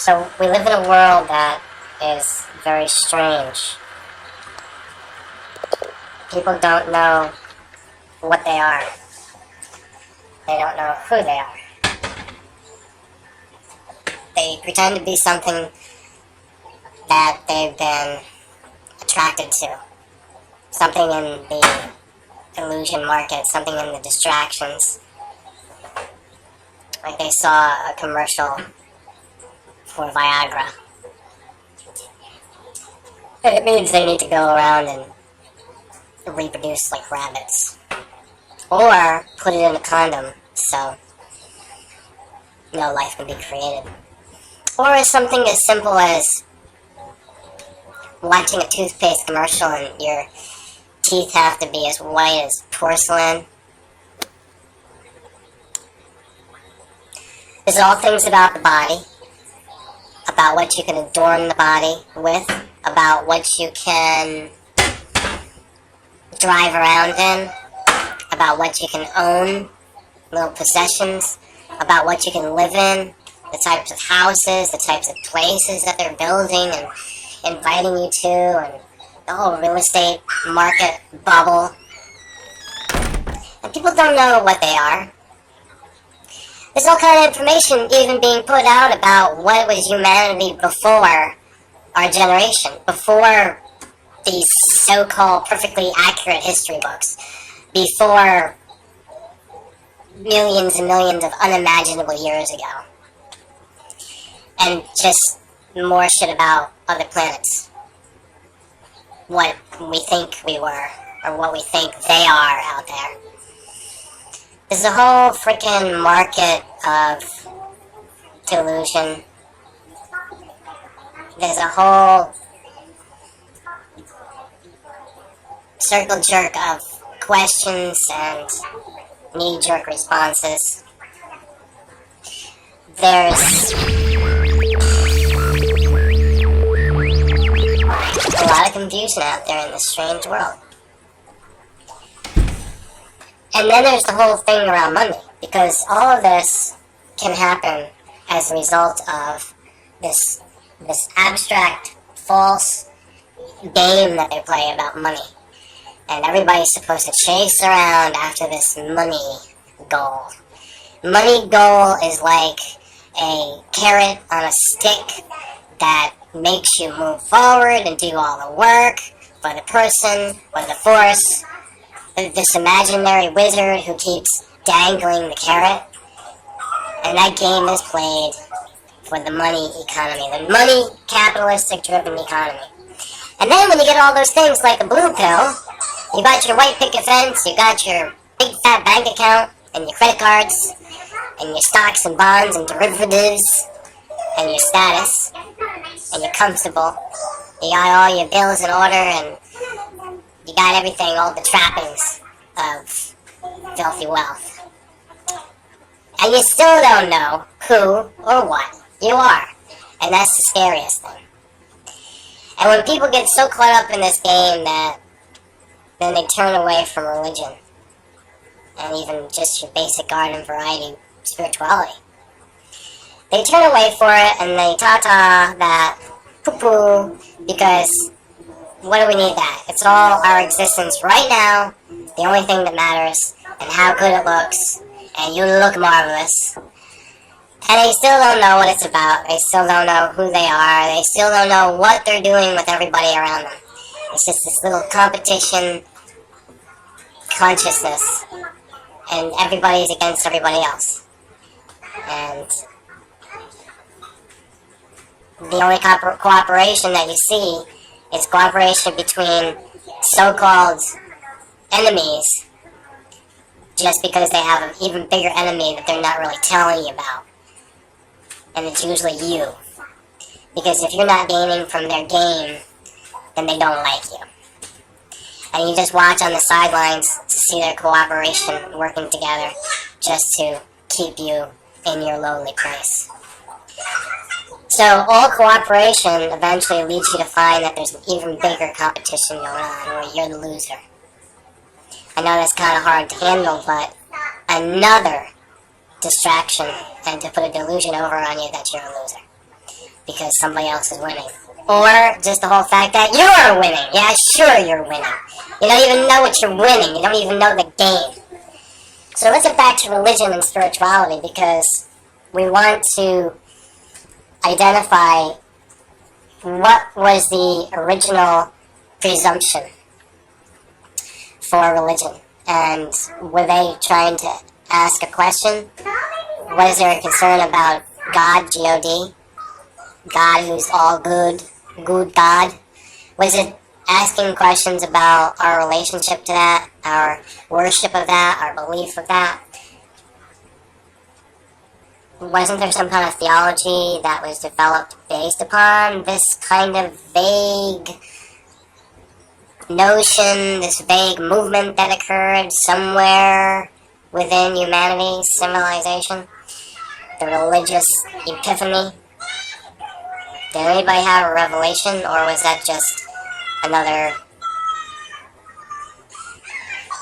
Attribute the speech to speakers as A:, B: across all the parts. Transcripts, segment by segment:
A: So we live in a world that is very strange. People don't know what they are. They don't know who they are. They pretend to be something that they've been attracted to. Something in the illusion market, something in the distractions. Like they saw a commercial for Viagra. And it means they need to go around and reproduce like rabbits. Or put it in a condom so no life can be created. Or something as simple as watching a toothpaste commercial and your teeth have to be as white as porcelain. These are all things about the body, about what you can adorn the body with, about what you can drive around in, about what you can own, little possessions, about what you can live in, the types of houses, the types of places that they're building and inviting you to, and the whole real estate market bubble. And people don't know what they are. There's all kind of information even being put out about what was humanity before our generation, before these so-called perfectly accurate history books, before millions and millions of unimaginable years ago. And just more shit about other planets. What we think we were, or what we think they are out there. There's a whole freaking market of delusion. There's a whole circle jerk of questions and knee-jerk responses. There's a lot of confusion out there in this strange world. And then there's the whole thing around money, because all of this can happen as a result of this abstract, false game that they play about money. And everybody's supposed to chase around after this money goal. Money goal is like a carrot on a stick that makes you move forward and do all the work for the person or the force. This imaginary wizard who keeps dangling the carrot. And that game is played for the money economy, the money capitalistic driven economy. And then when you get all those things like the blue pill, you got your white picket fence, you got your big fat bank account, and your credit cards, and your stocks and bonds and derivatives, and your status, and you're comfortable. You got all your bills in order, and you got everything, all the trappings of filthy wealth. And you still don't know who or what you are. And that's the scariest thing. And when people get so caught up in this game that then they turn away from religion and even just your basic garden variety spirituality. They turn away for it and they ta-ta that poo-poo, because what do we need that? It's all our existence right now, the only thing that matters, and how good it looks, and you look marvelous. And they still don't know what it's about, they still don't know who they are, they still don't know what they're doing with everybody around them. It's just this little competition consciousness, and everybody's against everybody else. And the only cooperation that you see is cooperation between so-called enemies, just because they have an even bigger enemy that they're not really telling you about. And it's usually you. Because if you're not gaining from their game, then they don't like you. And you just watch on the sidelines to see their cooperation working together just to keep you in your lowly place. So all cooperation eventually leads you to find that there's an even bigger competition going on where you're the loser. I know that's kind of hard to handle, but another distraction and to put a delusion over on you that you're a loser. because somebody else is winning. Or just the whole fact that you're winning. Yeah, sure you're winning. You don't even know what you're winning. You don't even know the game. So let's get back to religion and spirituality, because we want to identify what was the original presumption for religion. And were they trying to ask a question? Was there a concern about God, G-O-D? God who's all good, good God? Was it asking questions about our relationship to that, our worship of that, our belief of that? Wasn't there some kind of theology that was developed based upon this kind of vague notion, this vague movement that occurred somewhere within humanity's civilization? The religious epiphany? Did anybody have a revelation, or was that just another...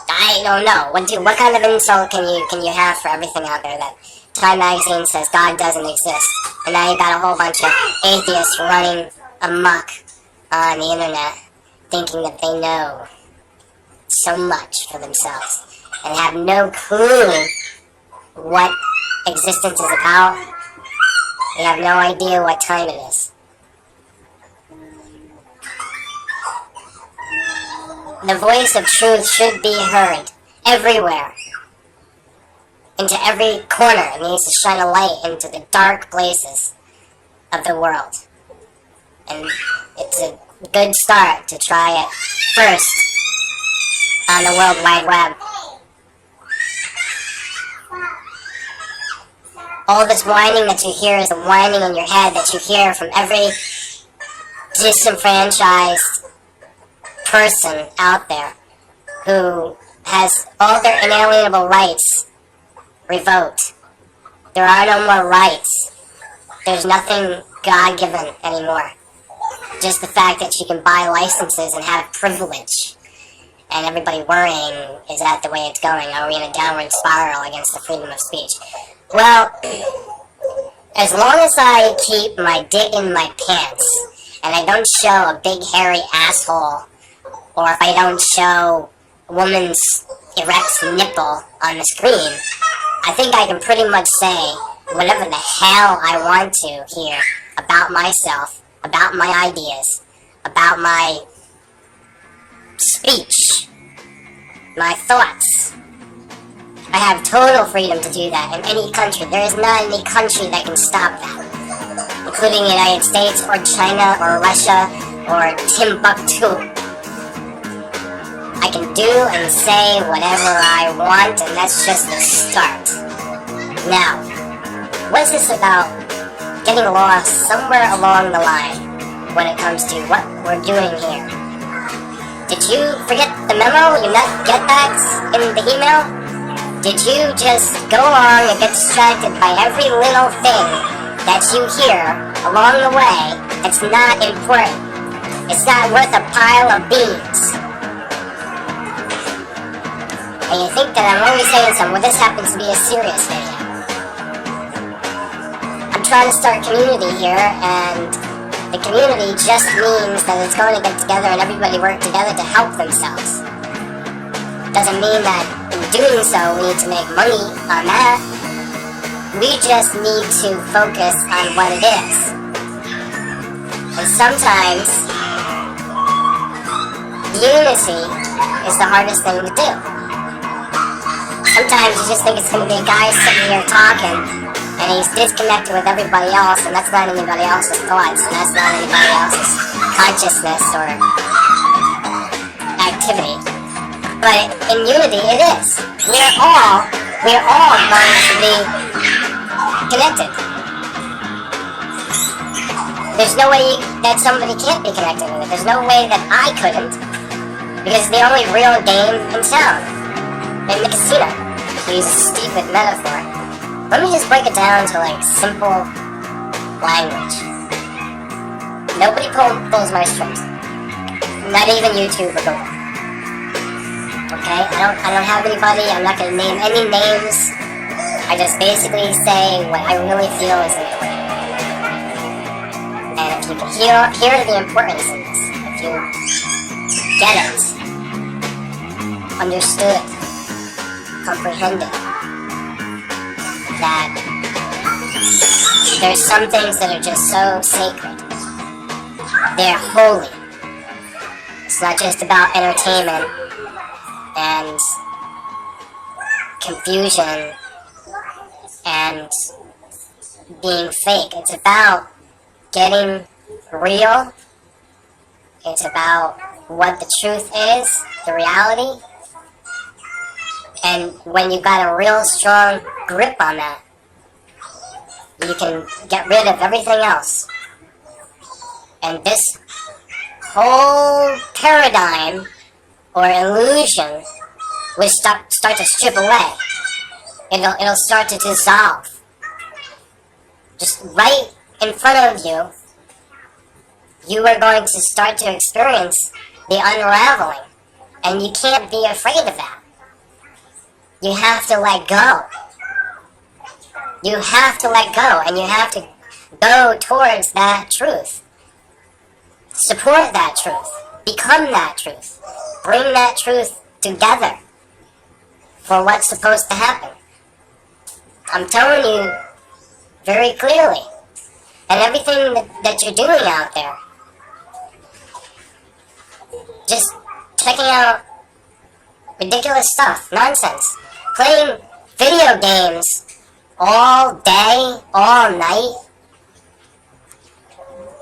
A: I don't know. What kind of insult can you have for everything out there that Time Magazine says God doesn't exist, and now you got a whole bunch of atheists running amok on the internet, thinking that they know so much for themselves, and have no clue what existence is about. They have no idea what time it is. The voice of truth should be heard everywhere, into every corner. It needs to shine a light into the dark places of the world. And it's a good start to try it first on the World Wide Web. All this whining that you hear is the whining in your head that you hear from every disenfranchised person out there who has all their inalienable rights revoked. There are no more rights. There's nothing God-given anymore. Just the fact that you can buy licenses and have privilege. And everybody worrying, is that the way it's going? Are we in a downward spiral against the freedom of speech? Well, as long as I keep my dick in my pants, and I don't show a big hairy asshole, or if I don't show a woman's erect nipple on the screen, I think I can pretty much say whatever the hell I want to here about myself, about my ideas, about my speech, my thoughts. I have total freedom to do that in any country. There is not any country that can stop that, including the United States or China or Russia or Timbuktu. I can do and say whatever I want, and that's just the start. Now, what's this about getting lost somewhere along the line when it comes to what we're doing here? Did you forget the memo? You not get that in the email? Did you just go along and get distracted by every little thing that you hear along the way that's not important? It's not worth a pile of beans. And you think that I'm only saying something, well, this happens to be a serious video. I'm trying to start community here, and the community just means that it's going to get together and everybody work together to help themselves. Doesn't mean that in doing so we need to make money on that. We just need to focus on what it is. And sometimes unity is the hardest thing to do. Sometimes you just think it's going to be a guy sitting here talking, and he's disconnected with everybody else, and that's not anybody else's thoughts, and that's not anybody else's consciousness or activity. But in unity, it is. We're all going to be connected. There's no way that somebody can't be connected with it. There's no way that I couldn't, because it's the only real game in town. In the casino. To use a stupid metaphor. Let me just break it down to like simple language. Nobody pulls my strings. Not even YouTube or Google. Okay? I don't have anybody. I'm not gonna name any names. I just basically say what I really feel is important. if you can hear the importance in this, if you get it, understood, comprehended, that there's some things that are just so sacred. They're holy. It's not just about entertainment and confusion and being fake. It's about getting real. It's about what the truth is, the reality. And when you've got a real strong grip on that, you can get rid of everything else. And this whole paradigm or illusion will start to strip away. It'll start to dissolve. Just right in front of you, you are going to start to experience the unraveling. And you can't be afraid of that. You have to let go. You have to let go, and you have to go towards that truth. Support that truth. Become that truth. Bring that truth together for what's supposed to happen. I'm telling you very clearly. And everything that you're doing out there, just checking out ridiculous stuff, nonsense, playing video games all day, all night.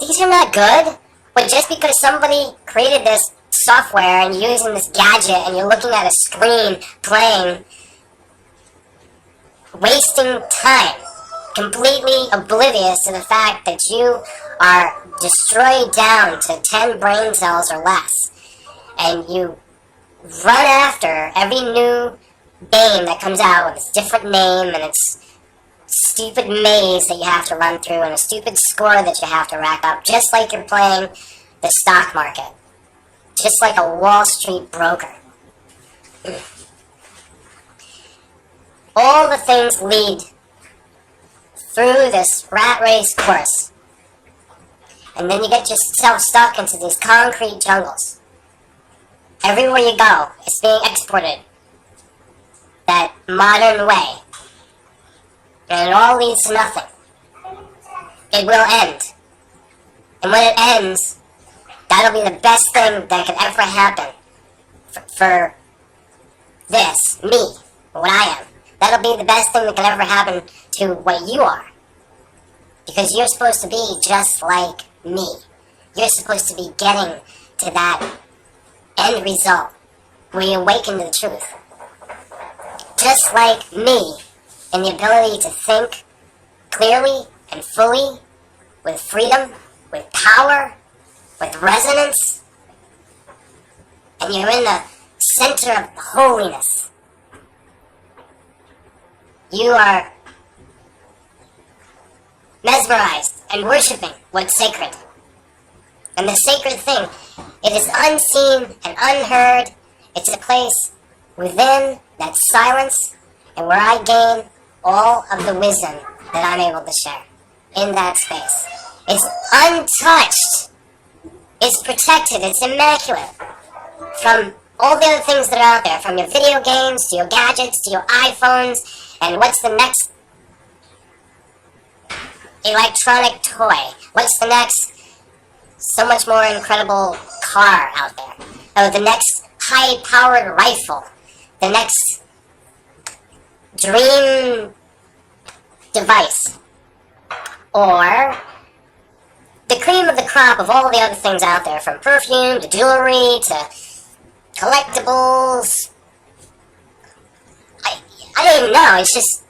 A: These are not good. But just because somebody created this software and you're using this gadget and you're looking at a screen playing, wasting time, completely oblivious to the fact that you are destroyed down to 10 brain cells or less, and you run after every new game that comes out with its different name and its stupid maze that you have to run through and a stupid score that you have to rack up, just like you're playing the stock market, just like a Wall Street broker. All the things lead through this rat race course, and then you get yourself stuck into these concrete jungles. Everywhere you go, it's being exported that modern way. And it all leads to nothing. It will end. And when it ends, that'll be the best thing that could ever happen for this, me, what I am. That'll be the best thing that could ever happen to what you are. Because you're supposed to be just like me. You're supposed to be getting to that end result where you awaken to the truth. Just like me. And the ability to think clearly and fully, with freedom, with power, with resonance. And you're in the center of holiness. You are mesmerized and worshiping what's sacred. And the sacred thing, it is unseen and unheard. It's a place within that silence and where I gain all of the wisdom that I'm able to share in that space. It's untouched. It's protected. It's immaculate from all the other things that are out there, from your video games to your gadgets to your iPhones, and what's the next electronic toy? What's the next so much more incredible car out there? Oh, the next high-powered rifle. The next dream device, or the cream of the crop of all the other things out there, from perfume to jewelry to collectibles. I don't even know. It's just,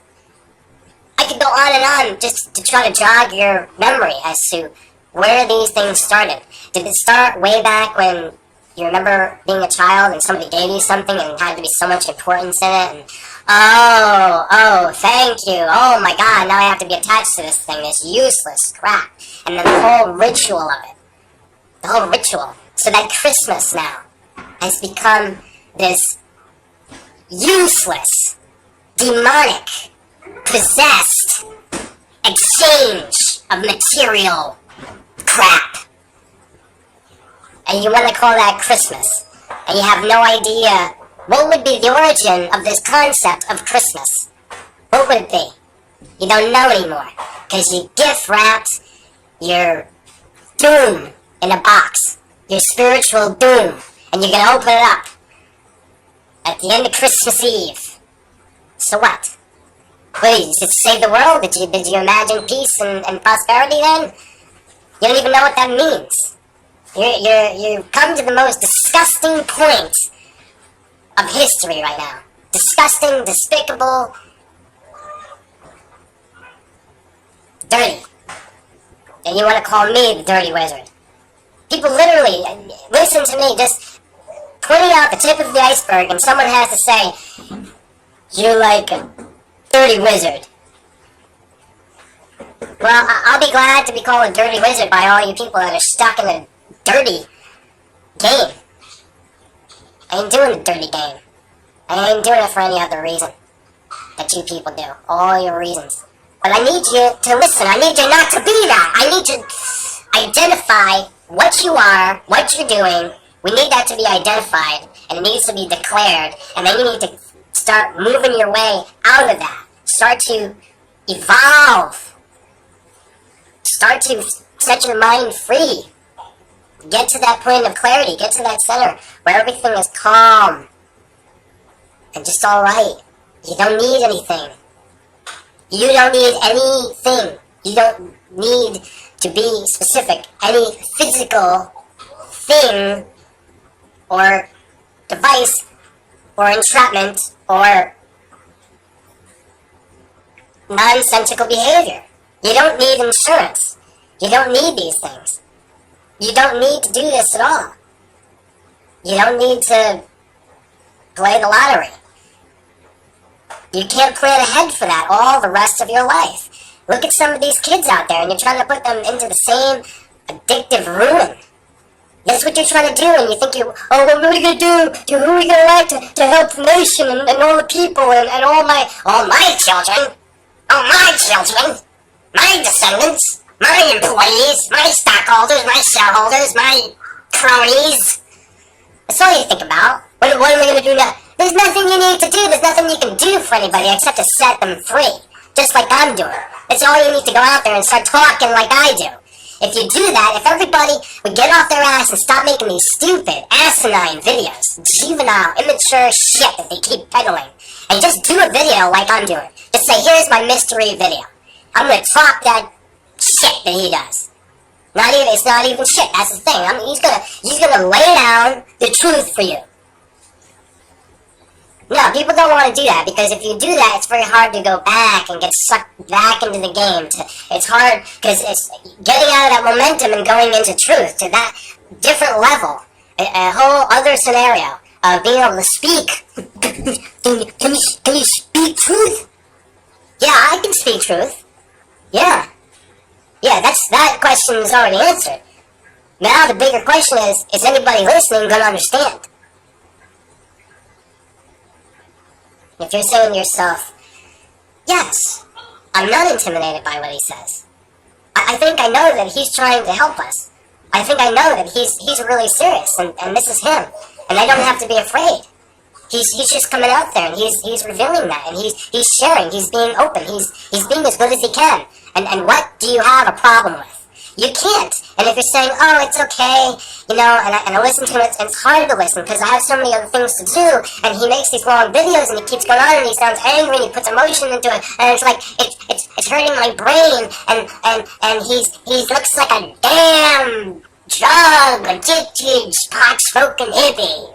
A: I could go on and on just to try to jog your memory as to where these things started. Did it start way back when you remember being a child and somebody gave you something and it had to be so much importance in it? And oh, thank you. Oh my God, now I have to be attached to this thing, this useless crap. And then the whole ritual of it. The whole ritual. So that Christmas now has become this useless, demonic, possessed exchange of material crap. And you want to call that Christmas. And you have no idea what would be the origin of this concept of Christmas. What would it be? You don't know anymore. Because you gift wrapped your doom in a box. Your spiritual doom. And you're going to open it up at the end of Christmas Eve. So what? What, did you save the world? Did you imagine peace and prosperity then? You don't even know what that means. You've come to the most disgusting point of history right now. Disgusting, despicable, dirty. And you want to call me the dirty wizard. People literally, listen to me, just pointing out the tip of the iceberg, and someone has to say, you're like a dirty wizard. Well, I'll be glad to be called a dirty wizard by all you people that are stuck in a dirty game. I ain't doing the dirty game. I ain't doing it for any other reason that you people do. All your reasons. But I need you to listen. I need you not to be that. I need you to identify what you are, what you're doing. We need that to be identified, and it needs to be declared. And then you need to start moving your way out of that. Start to evolve. Start to set your mind free. Get to that point of clarity. Get to that center where everything is calm and just alright. You don't need anything. You don't need anything. You don't need to be specific. Any physical thing or device or entrapment or nonsensical behavior. You don't need insurance. You don't need these things. You don't need to do this at all. You don't need to play the lottery. You can't plan ahead for that all the rest of your life. Look at some of these kids out there, and you're trying to put them into the same addictive ruin. That's what you're trying to do, and you think what are we going to do? Who are we going to elect to help the nation and all the people and all my children? All my children, my descendants, my employees, my stockholders, my shareholders, my cronies. That's all you think about. What am I going to do now? There's nothing you need to do. There's nothing you can do for anybody except to set them free. Just like I'm doing. That's all you need to go out there and start talking like I do. If you do that, if everybody would get off their ass and stop making these stupid, asinine videos, juvenile, immature shit that they keep peddling, and just do a video like I'm doing. Just say, here's my mystery video. I'm going to talk that shit that he does. It's not even shit. That's the thing. He's gonna lay down the truth for you. No, people don't want to do that, because if you do that, it's very hard to go back and get sucked back into the game. It's hard, because it's getting out of that momentum and going into truth, to that different level, a whole other scenario of being able to speak. Can you speak truth? Yeah, I can speak truth. Yeah, that question is already answered. Now the bigger question is anybody listening going to understand? If you're saying to yourself, yes, I'm not intimidated by what he says. I think I know that he's trying to help us. I think I know that he's really serious, and this is him. And I don't have to be afraid. He's just coming out there, and he's revealing that, and he's sharing, he's being open, he's being as good as he can. And what do you have a problem with? You can't. And if you're saying, oh, it's okay, and I listen to it, and it's hard to listen because I have so many other things to do, and he makes these long videos, and he keeps going on, and he sounds angry, and he puts emotion into it, and it's like, it's hurting my brain, and he looks like a damn drug-addicted, pot-smoking hippie.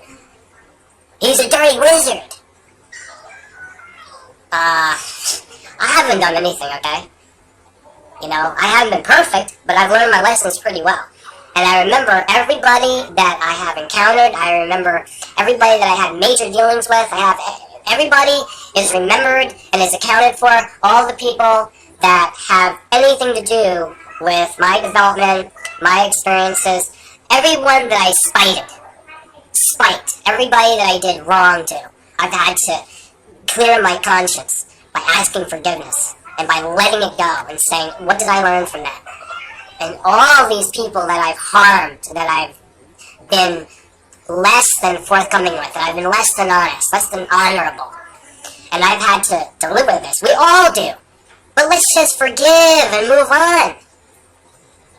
A: He's a dirty wizard. I haven't done anything, okay? I haven't been perfect, but I've learned my lessons pretty well. And I remember everybody that I have encountered. I remember everybody that I had major dealings with. Everybody is remembered and is accounted for. All the people that have anything to do with my development, my experiences, everyone that I spite, everybody that I did wrong to, I've had to clear my conscience by asking forgiveness. And by letting it go and saying, what did I learn from that? And all these people that I've harmed, that I've been less than forthcoming with, that I've been less than honest, less than honorable. And I've had to live with this. We all do. But let's just forgive and move on.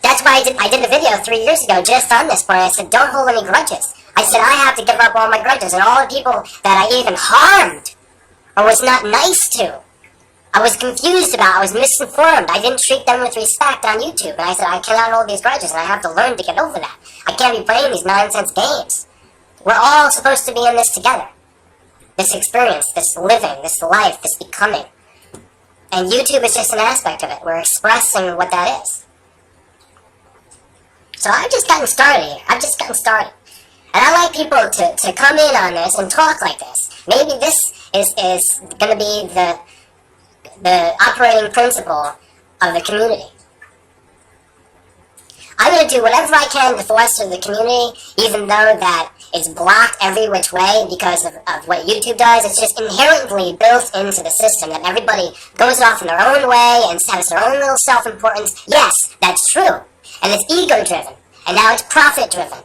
A: That's why I did a video 3 years ago just on this point. I said, don't hold any grudges. I said, I have to give up all my grudges. And all the people that I even harmed or was not nice to, I was confused about, I was misinformed. I didn't treat them with respect on YouTube. And I said, I cannot hold these grudges, and I have to learn to get over that. I can't be playing these nonsense games. We're all supposed to be in this together. This experience, this living, this life, this becoming. And YouTube is just an aspect of it. We're expressing what that is. So I've just gotten started here. I've just gotten started. And I like people to come in on this and talk like this. Maybe this is going to be the operating principle of the community. I'm going to do whatever I can to foster the community, even though that it's blocked every which way because of what YouTube does. It's just inherently built into the system that everybody goes off in their own way and has their own little self-importance. Yes, that's true. And it's ego-driven. And now it's profit-driven.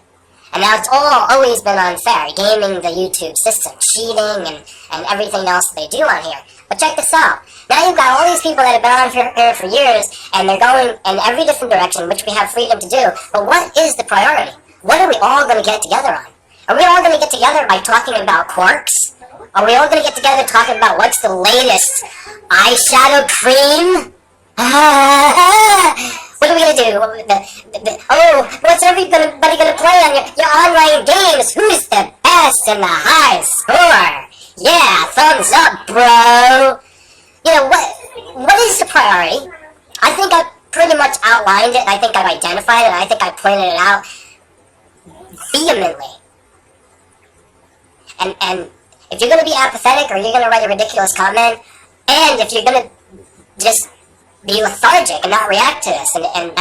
A: And now it's always been unfair, gaming the YouTube system, cheating and everything else they do on here. But check this out. Now you've got all these people that have been on here for years, and they're going in every different direction, which we have freedom to do. But what is the priority? What are we all going to get together on? Are we all going to get together by talking about quarks? Are we all going to get together talking about what's the latest eyeshadow cream? What are we going to do? What's everybody going to play on your online games? Who's the best and the high score? Yeah, thumbs up, bro. You know, what is the priority? I think I pretty much outlined it. I think I've identified it. I think I pointed it out vehemently. And if you're going to be apathetic or you're going to write a ridiculous comment, and if you're going to just be lethargic and not react to this and